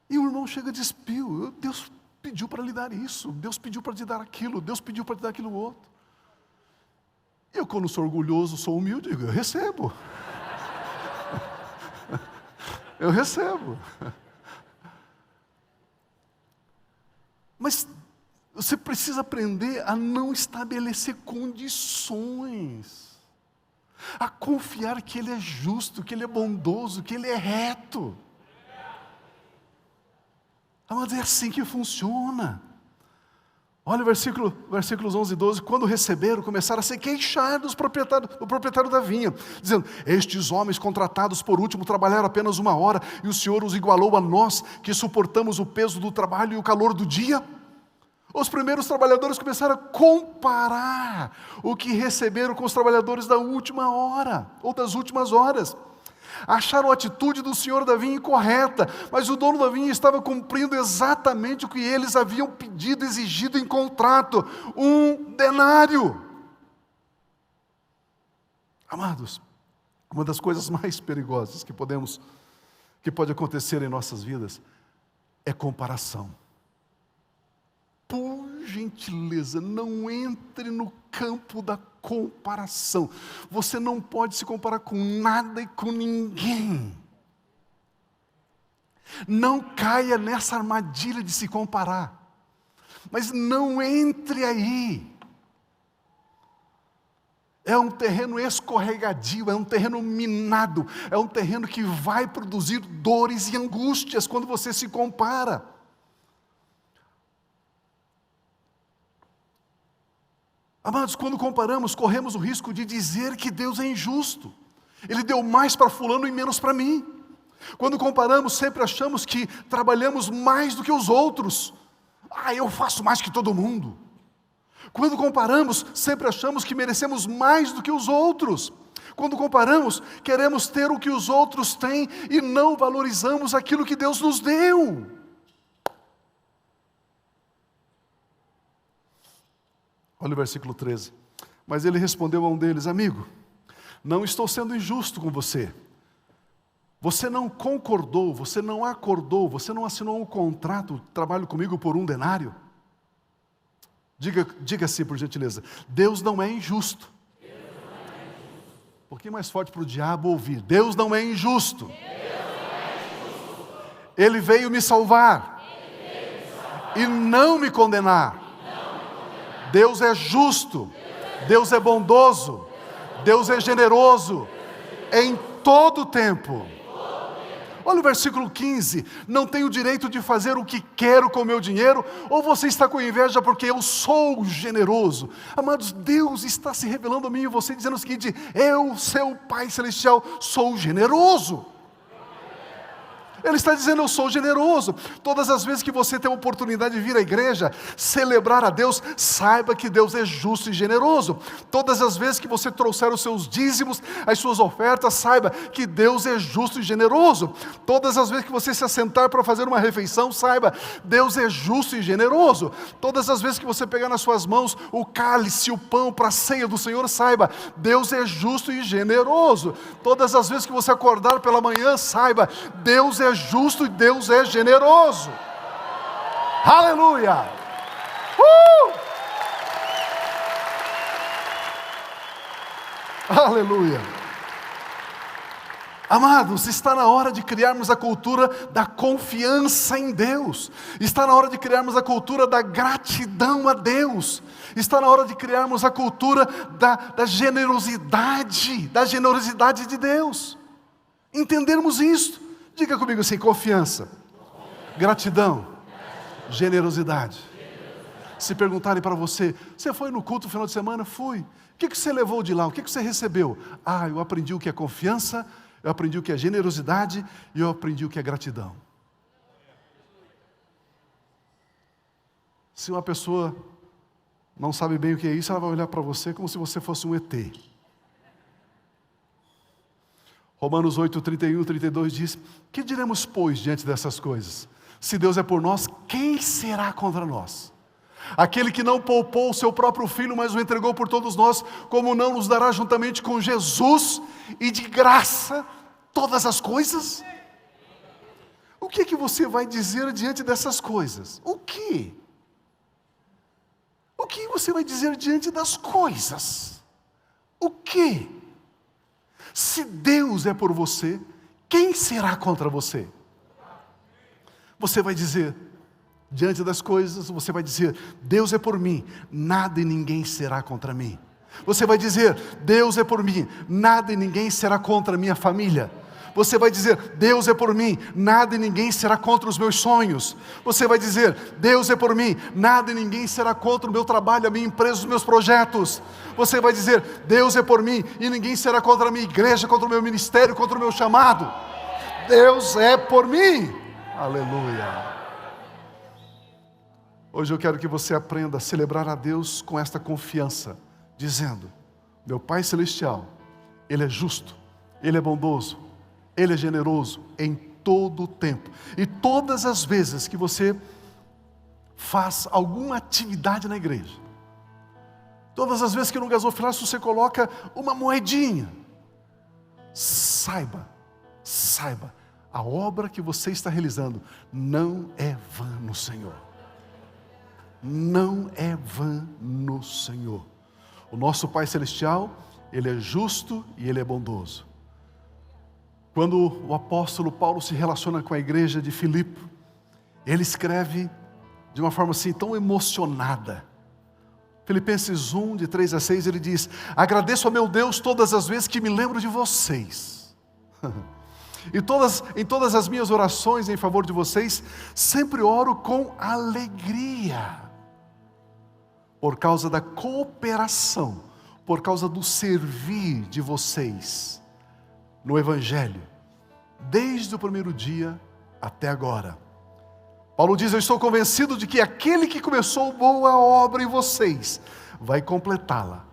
E o irmão chega e diz, Pio, Deus pediu para lhe dar isso, Deus pediu para te dar aquilo, Deus pediu para te dar aquilo outro. Eu, quando sou orgulhoso, sou humilde, digo, eu recebo. Eu recebo. Mas você precisa aprender a não estabelecer condições. A confiar que Ele é justo, que Ele é bondoso, que Ele é reto. Mas é assim que funciona. Olha o versículos 11 e 12. Quando receberam, começaram a se queixar do proprietário da vinha, dizendo, estes homens contratados por último trabalharam apenas 1 hora, e o Senhor os igualou a nós, que suportamos o peso do trabalho e o calor do dia. Os primeiros trabalhadores começaram a comparar o que receberam com os trabalhadores da última hora, ou das últimas horas. Acharam a atitude do senhor da vinha incorreta, mas o dono da vinha estava cumprindo exatamente o que eles haviam pedido, exigido em contrato, 1 denário. Amados, uma das coisas mais perigosas que pode acontecer em nossas vidas é comparação. Por gentileza, não entre no campo da comparação. Você não pode se comparar com nada e com ninguém. Não caia nessa armadilha de se comparar. Mas não entre aí. É um terreno escorregadio, é um terreno minado, é um terreno que vai produzir dores e angústias quando você se compara. Amados, quando comparamos, corremos o risco de dizer que Deus é injusto. Ele deu mais para fulano e menos para mim. Quando comparamos, sempre achamos que trabalhamos mais do que os outros. Eu faço mais que todo mundo. Quando comparamos, sempre achamos que merecemos mais do que os outros. Quando comparamos, queremos ter o que os outros têm e não valorizamos aquilo que Deus nos deu. Olha o versículo 13. Mas ele respondeu a um deles: amigo, não estou sendo injusto com você. Você não concordou, você não acordou, você não assinou um contrato de trabalho comigo por 1 denário? Diga assim, por gentileza: Deus não é injusto. Um pouquinho mais forte para o diabo ouvir. Deus não é injusto. Ele veio me salvar e não me condenar. Deus é justo, Deus é bondoso, Deus é generoso em todo o tempo. Olha o versículo 15: não tenho direito de fazer o que quero com o meu dinheiro, ou você está com inveja porque eu sou generoso? Amados, Deus está se revelando a mim e você, dizendo o seguinte: eu, seu Pai Celestial, sou generoso. Ele está dizendo: eu sou generoso. Todas as vezes que você tem a oportunidade de vir à igreja, celebrar a Deus, saiba que Deus é justo e generoso. Todas as vezes que você trouxer os seus dízimos, as suas ofertas, saiba que Deus é justo e generoso. Todas as vezes que você se assentar para fazer uma refeição, saiba, Deus é justo e generoso. Todas as vezes que você pegar nas suas mãos o cálice, o pão para a ceia do Senhor, saiba, Deus é justo e generoso. Todas as vezes que você acordar pela manhã, saiba, Deus é justo e Deus é generoso. Aleluia! Aleluia! Amados, está na hora de criarmos a cultura da confiança em Deus. Está na hora de criarmos a cultura da gratidão a Deus. Está na hora de criarmos a cultura da generosidade de Deus. Entendermos isso. Diga comigo assim: confiança, gratidão, generosidade. Se perguntarem para você: você foi no culto no final de semana? Fui. O que você levou de lá? O que você recebeu? Eu aprendi o que é confiança, eu aprendi o que é generosidade e eu aprendi o que é gratidão. Se uma pessoa não sabe bem o que é isso, ela vai olhar para você como se você fosse um ET. Romanos 8, 31, 32 diz: que diremos, pois, diante dessas coisas? Se Deus é por nós, quem será contra nós? Aquele que não poupou o seu próprio filho, mas o entregou por todos nós, como não nos dará juntamente com Jesus e de graça todas as coisas? O que você vai dizer diante dessas coisas? O que? O que você vai dizer diante das coisas? O que? Se Deus é por você, quem será contra você? Você vai dizer, diante das coisas, você vai dizer: Deus é por mim, nada e ninguém será contra mim. Você vai dizer: Deus é por mim, nada e ninguém será contra a minha família. Você vai dizer: Deus é por mim, nada e ninguém será contra os meus sonhos. Você vai dizer: Deus é por mim, nada e ninguém será contra o meu trabalho, a minha empresa, os meus projetos. Você vai dizer: Deus é por mim e ninguém será contra a minha igreja, contra o meu ministério, contra o meu chamado. Deus é por mim. Aleluia. Hoje eu quero que você aprenda a celebrar a Deus com esta confiança, dizendo: meu Pai Celestial, Ele é justo, Ele é bondoso, Ele é generoso em todo o tempo. E todas as vezes que você faz alguma atividade na igreja, todas as vezes que no gasofilácio você coloca uma moedinha, saiba, a obra que você está realizando não é vã no Senhor. Não é vã no Senhor. O nosso Pai Celestial, Ele é justo e Ele é bondoso. Quando o apóstolo Paulo se relaciona com a igreja de Filipe, ele escreve de uma forma assim tão emocionada. Filipenses 1, de 3 a 6, ele diz: agradeço a meu Deus todas as vezes que me lembro de vocês. Em todas as minhas orações em favor de vocês, sempre oro com alegria, por causa da cooperação, por causa do servir de vocês no Evangelho, desde o primeiro dia até agora. Paulo diz: eu estou convencido de que aquele que começou boa obra em vocês vai completá-la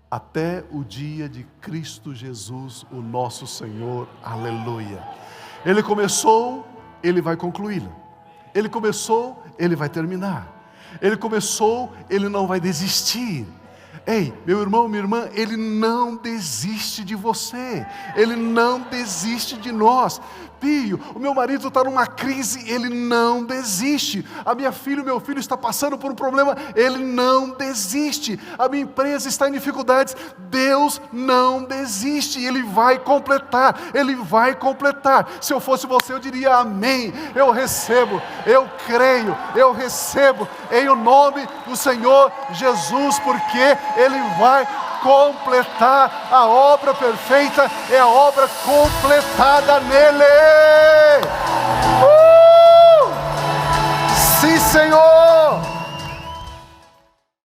até o dia de Cristo Jesus, o nosso Senhor. Aleluia. Ele começou, ele vai concluí-la. Ele começou, ele vai terminar. Ele começou, ele não vai desistir. Ei, meu irmão, minha irmã, Ele não desiste de você. Ele não desiste de nós. Pio, o meu marido está numa crise, ele não desiste. A minha filha, o meu filho está passando por um problema, ele não desiste. A minha empresa está em dificuldades, Deus não desiste. Ele vai completar, Ele vai completar. Se eu fosse você, eu diria amém. Eu recebo, eu creio, eu recebo em o nome do Senhor Jesus, porque Ele vai completar a obra perfeita, é a obra completada nele. Sim, Senhor.